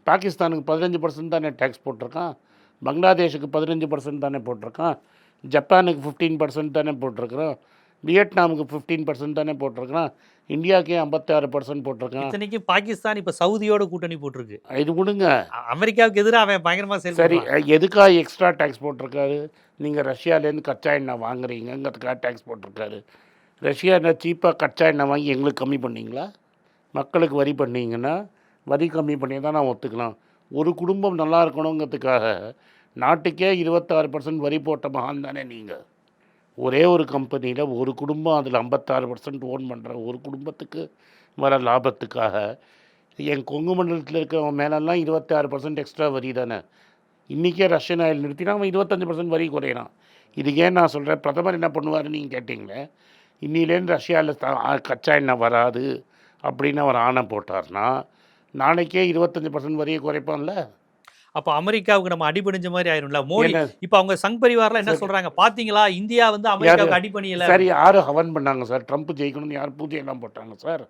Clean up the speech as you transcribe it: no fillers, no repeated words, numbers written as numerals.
பாகிஸ்தானுக்கு 15% தானே டேக்ஸ் போட்டிருக்கான், பங்களாதேஷுக்கு 15% தானே போட்டிருக்கான், ஜப்பானுக்கு 15% தானே போட்டிருக்கிறோம், வியட்நாமுக்கு 15% தானே போட்டிருக்கிறான், இந்தியாவுக்கே 56% போட்டிருக்கான். இத்தனைக்கு பாகிஸ்தான் இப்போ சவுதியோட கூட்டணி போட்டிருக்கு. இது கொடுங்க. அமெரிக்காவுக்கு எதிராக அவன் பயங்கரமாக சரி, செயல்படுறான். எதுக்காக எக்ஸ்ட்ரா டேக்ஸ் போட்டிருக்காரு? நீங்கள் ரஷ்யாவிலேருந்து கச்சா எண்ணெய் வாங்குறீங்கிறதுக்காக டேக்ஸ் போட்டிருக்காரு. ரஷ்யா என்ன சீப்பாக கச்சா எண்ணெய் வாங்கி எங்களுக்கு கம்மி பண்ணிங்களா? மக்களுக்கு வரி பண்ணிங்கன்னா வரி கம்மி பண்ணி தான் நான் ஒத்துக்கலாம். ஒரு குடும்பம் நல்லா இருக்கணுங்கிறதுக்காக நாட்டுக்கே 26% வரி போட்ட மகான் தானே நீங்கள். ஒரே ஒரு கம்பெனியில் ஒரு குடும்பம் அதில் 56% ஓன் பண்ணுற ஒரு குடும்பத்துக்கு வர லாபத்துக்காக என் கொங்கு மண்டலத்தில் இருக்கிறவங்க மேலெல்லாம் 26% எக்ஸ்ட்ரா வரி தானே. இன்றைக்கே ரஷ்யன் ஆயில் நிறுத்தினா அவன் 25% வரி குறையிறான். இது ஏன் நான் சொல்கிறேன், பிரதமர் என்ன பண்ணுவார் நீங்கள் கேட்டிங்களே, இன்னிலேருந்து ரஷ்யாவில் கச்சா எண்ணெய் வராது அப்படின்னு அவர் ஆணை போட்டார்னா நாளைக்கே 25% வரியை குறைப்பான்ல. அப்போ அமெரிக்காவுக்கு நம்ம அடிபணிஞ்ச மாதிரி ஆயிரும்ல. மோடி என்ன? இப்போ அவங்க சங் பரிவார்லாம் என்ன சொல்றாங்க, பாத்தீங்களா இந்தியா வந்து அமெரிக்காவுக்கு அடிபணியல. சரி, யார் ஹவன் பண்ணாங்க சார்? ட்ரம்ப் ஜெயிக்கணும்னு யார் பூஜையெல்லாம் போட்டாங்க சார்?